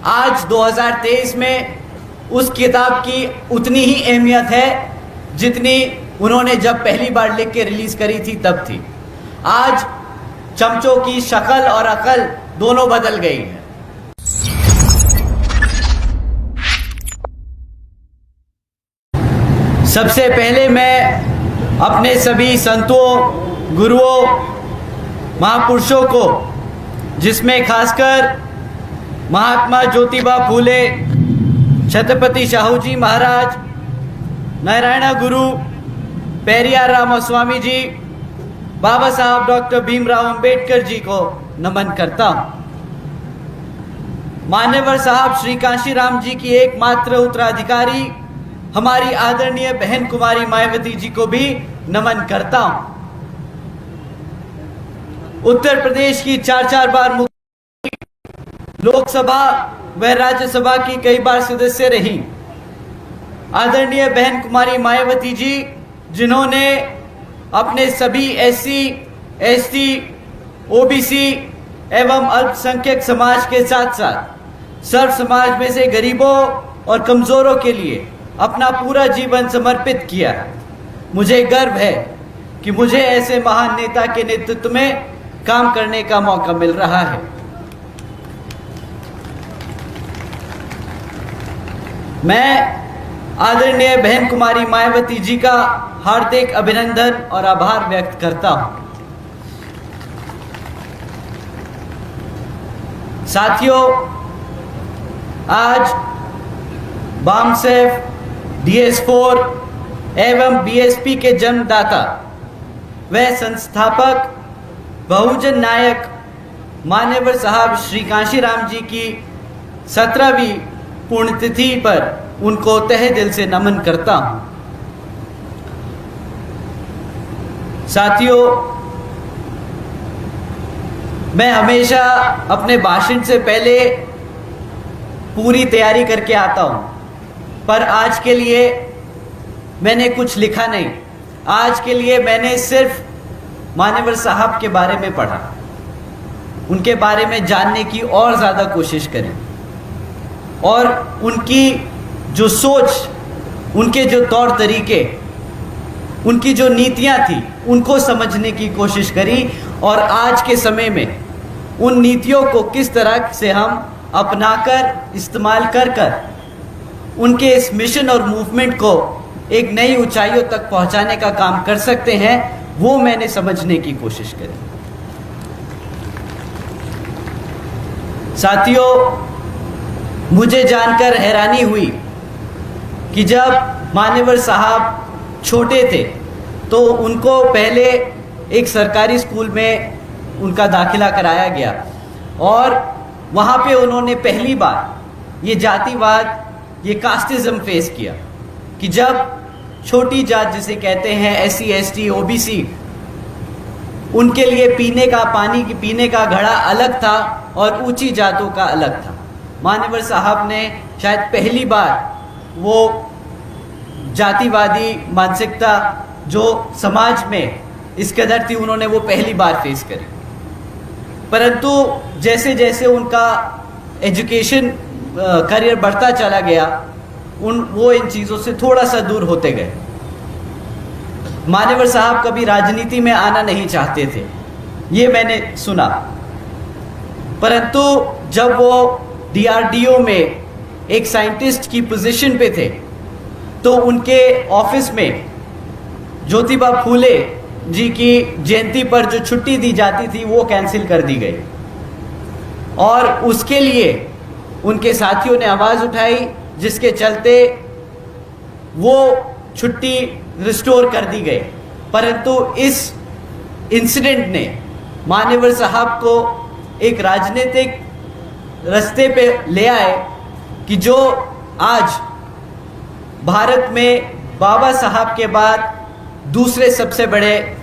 आज 2023 में उस किताब की उतनी ही अहमियत है जितनी उन्होंने जब पहली बार लिख के रिलीज करी थी तब थी। आज चमचों की शक्ल और अकल दोनों बदल गई है। सबसे पहले मैं अपने सभी संतों, गुरुओं, महापुरुषों को, जिसमें खासकर महात्मा ज्योतिबा फूले, छत्रपति शाहू जी महाराज, नारायण गुरु, पेरियार रामास्वामी जी, बाबा साहब डॉक्टर भीमराव अंबेडकर जी को नमन करता हूं। मान्यवर साहब श्री कांशीराम जी की एकमात्र उत्तराधिकारी हमारी आदरणीय बहन कुमारी मायावती जी को भी नमन करता हूं। उत्तर प्रदेश की 4 बार लोकसभा व राज्यसभा की कई बार सदस्य रही आदरणीय बहन कुमारी मायावती जी, जिन्होंने अपने सभी SC, ST, OBC एवं अल्पसंख्यक समाज के साथ साथ सर्व समाज में से गरीबों और कमजोरों के लिए अपना पूरा जीवन समर्पित किया। मुझे गर्व है कि मुझे ऐसे महान नेता के नेतृत्व में काम करने का मौका मिल रहा है। मैं आदरणीय बहन कुमारी मायावती जी का हार्दिक अभिनंदन और आभार व्यक्त करता हूं। साथियों, आज बामसेफ, DS4 एवं BSP के जन्मदाता व संस्थापक बहुजन नायक मान्यवर साहब श्री कांशीराम जी की 17वीं पुण्यतिथि पर उनको तहे दिल से नमन करता हूं। साथियों, मैं हमेशा अपने भाषण से पहले पूरी तैयारी करके आता हूं, पर आज के लिए मैंने कुछ लिखा नहीं। आज के लिए मैंने सिर्फ मान्यवर साहब के बारे में पढ़ा, उनके बारे में जानने की और ज़्यादा कोशिश करी और उनकी जो सोच, उनके जो तौर तरीके, उनकी जो नीतियां थी, उनको समझने की कोशिश करी और आज के समय में उन नीतियों को किस तरह से हम अपनाकर, इस्तेमाल कर उनके इस मिशन और मूवमेंट को एक नई ऊंचाइयों तक पहुंचाने का काम कर सकते हैं, वो मैंने समझने की कोशिश करी। साथियों, मुझे जानकर हैरानी हुई कि जब मान्यवर साहब छोटे थे तो उनको पहले एक सरकारी स्कूल में उनका दाखिला कराया गया और वहाँ पे उन्होंने पहली बार ये जातिवाद, ये कास्टिज्म फेस किया कि जब छोटी जात जिसे कहते हैं SC, ST, OBC, उनके लिए पीने का पानी की पीने का घड़ा अलग था और ऊंची जातों का अलग था। मान्यवर साहब ने शायद पहली बार वो जातिवादी मानसिकता जो समाज में इस कदर थी, उन्होंने वो पहली बार फेस करी। परंतु जैसे जैसे उनका एजुकेशन करियर बढ़ता चला गया, वो इन चीज़ों से थोड़ा सा दूर होते गए। मान्यवर साहब कभी राजनीति में आना नहीं चाहते थे, ये मैंने सुना। परंतु जब वो DRDO में एक साइंटिस्ट की पोजीशन पे थे तो उनके ऑफिस में ज्योतिबा फूले जी की जयंती पर जो छुट्टी दी जाती थी वो कैंसिल कर दी गई और उसके लिए उनके साथियों ने आवाज़ उठाई, जिसके चलते वो छुट्टी रिस्टोर कर दी गई। परंतु इस इंसिडेंट ने मान्यवर साहब को एक राजनीतिक रास्ते पे ले आए कि जो आज भारत में बाबा साहब के बाद दूसरे सबसे बड़े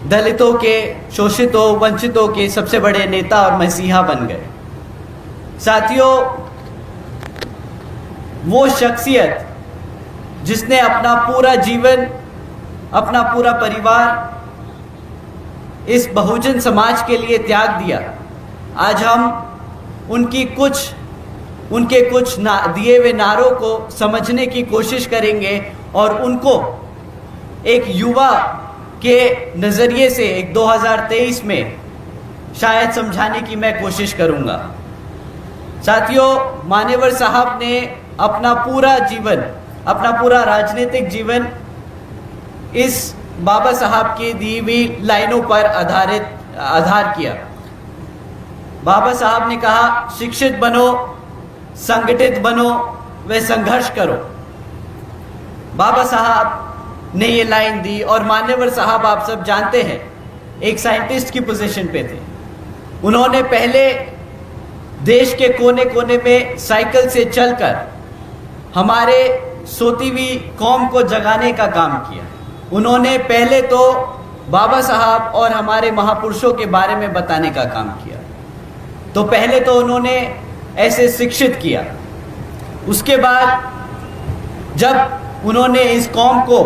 दलितों के, शोषितों, वंचितों के सबसे बड़े नेता और मसीहा बन गए। साथियों, वो शख्सियत जिसने अपना पूरा जीवन, अपना पूरा परिवार इस बहुजन समाज के लिए त्याग दिया, आज हम उनकी कुछ उनके कुछ दिए हुए नारों को समझने की कोशिश करेंगे और उनको एक युवा के नज़रिए से एक 2023 में शायद समझाने की मैं कोशिश करूंगा। साथियों, मान्यवर साहब ने अपना पूरा राजनीतिक जीवन इस बाबा साहब की दी हुई लाइनों पर आधार किया। बाबा साहब ने कहा, शिक्षित बनो, संगठित बनो व संघर्ष करो। बाबा साहब ने ये लाइन दी और मान्यवर साहब आप सब जानते हैं एक साइंटिस्ट की पोजीशन पे थे। उन्होंने पहले देश के कोने कोने में साइकिल से चलकर हमारे सोती हुई कौम को जगाने का काम किया। उन्होंने पहले तो बाबा साहब और हमारे महापुरुषों के बारे में बताने का काम किया। तो पहले तो उन्होंने ऐसे शिक्षित किया। उसके बाद जब उन्होंने इस कौम को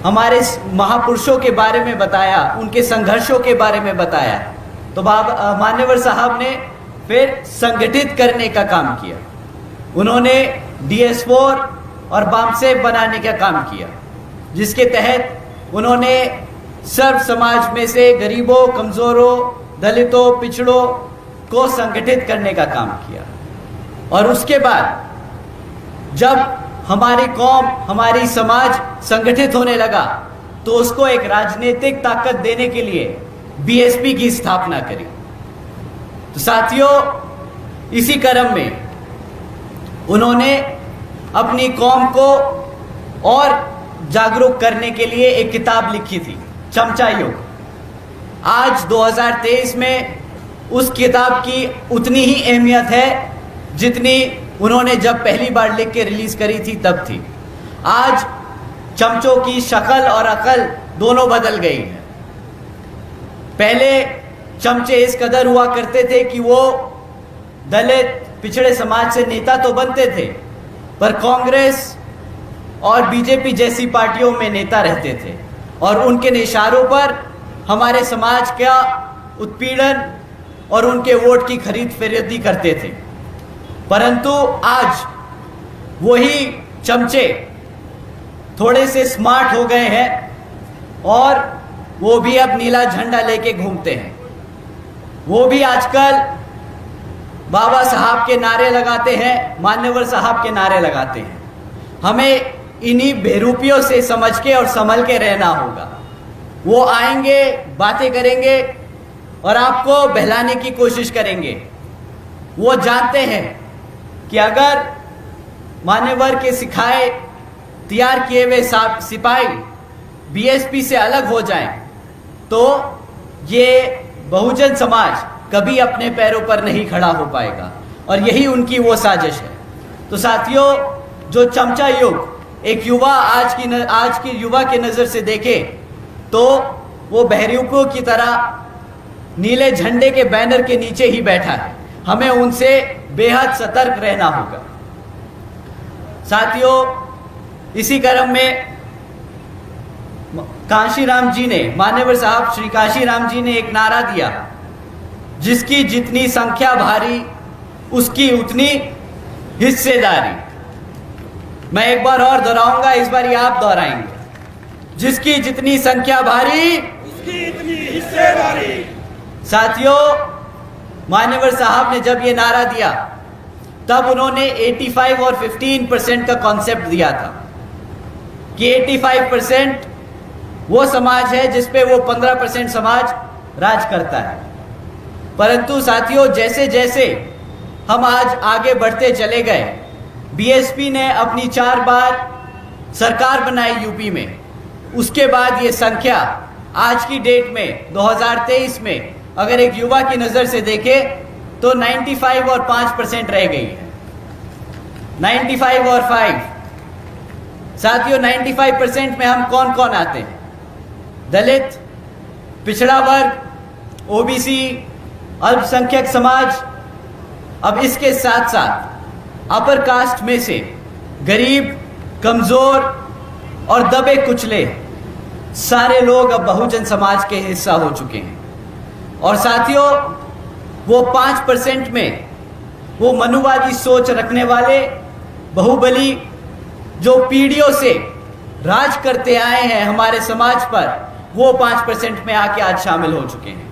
हमारे महापुरुषों के बारे में बताया, उनके संघर्षों के बारे में बताया, तो मान्यवर साहब ने फिर संगठित करने का काम किया। उन्होंने DS4 और बामसेफ बनाने का काम किया, जिसके तहत उन्होंने सर्व समाज में से गरीबों, कमज़ोरों, दलितों, पिछड़ों को संगठित करने का काम किया। और उसके बाद जब हमारी कौम, हमारी समाज संगठित होने लगा तो उसको एक राजनीतिक ताकत देने के लिए BSP की स्थापना करी। तो साथियों, इसी क्रम में उन्होंने अपनी कौम को और जागरूक करने के लिए एक किताब लिखी थी, चमचा युग। आज 2023 में उस किताब की उतनी ही अहमियत है जितनी उन्होंने जब पहली बार लिख के रिलीज करी थी तब थी। आज चमचों की शक्ल और अकल दोनों बदल गई है। पहले चमचे इस कदर हुआ करते थे कि वो दलित, पिछड़े समाज से नेता तो बनते थे, पर कांग्रेस और बीजेपी जैसी पार्टियों में नेता रहते थे और उनके इशारों पर हमारे समाज का उत्पीड़न और उनके वोट की खरीद फरोख्ती करते थे। परंतु आज वही चमचे थोड़े से स्मार्ट हो गए हैं और वो भी अब नीला झंडा लेके घूमते हैं। वो भी आजकल बाबा साहब के नारे लगाते हैं, मान्यवर साहब के नारे लगाते हैं। हमें इन्हीं बेरूपियों से समझ के और संभल के रहना होगा। वो आएंगे, बातें करेंगे और आपको बहलाने की कोशिश करेंगे। वो जानते हैं कि अगर मान्यवर के सिखाए तैयार किए हुए सिपाही BSP से अलग हो जाएं, तो ये बहुजन समाज कभी अपने पैरों पर नहीं खड़ा हो पाएगा और यही उनकी वो साजिश है। तो साथियों, जो चमचा युग एक युवा आज की युवा के नज़र से देखे तो वो बहरूपियों की तरह नीले झंडे के बैनर के नीचे ही बैठा है। हमें उनसे बेहद सतर्क रहना होगा। साथियों, इसी क्रम में कांशीराम जी ने, मान्यवर साहब श्री कांशीराम जी ने एक नारा दिया, जिसकी जितनी संख्या भारी उसकी उतनी हिस्सेदारी। मैं एक बार और दोहराऊंगा, इस बार आप दोहराएंगे, जिसकी जितनी संख्या भारी उसकी इतनी हिस्सेदारी। साथियों, मान्यवर साहब ने जब ये नारा दिया तब उन्होंने 85 और 15% का कॉन्सेप्ट दिया था कि 85% वो समाज है जिस पे वो 15% समाज राज करता है। परंतु साथियों, जैसे जैसे हम आज आगे बढ़ते चले गए, BSP ने अपनी 4 बार सरकार बनाई यूपी में। उसके बाद ये संख्या आज की डेट में 2023 में अगर एक युवा की नज़र से देखे तो 95 और 5% रह गई है। 95 और 5। साथियों, 95% में हम कौन कौन आते हैं? दलित, पिछड़ा वर्ग, OBC, अल्पसंख्यक समाज। अब इसके साथ साथ अपर कास्ट में से गरीब, कमज़ोर और दबे कुचले सारे लोग अब बहुजन समाज के हिस्सा हो चुके हैं। और साथियों, वो 5% में वो मनुवादी सोच रखने वाले बाहुबली जो पीढ़ियों से राज करते आए हैं हमारे समाज पर, वो 5% में आके आज शामिल हो चुके हैं।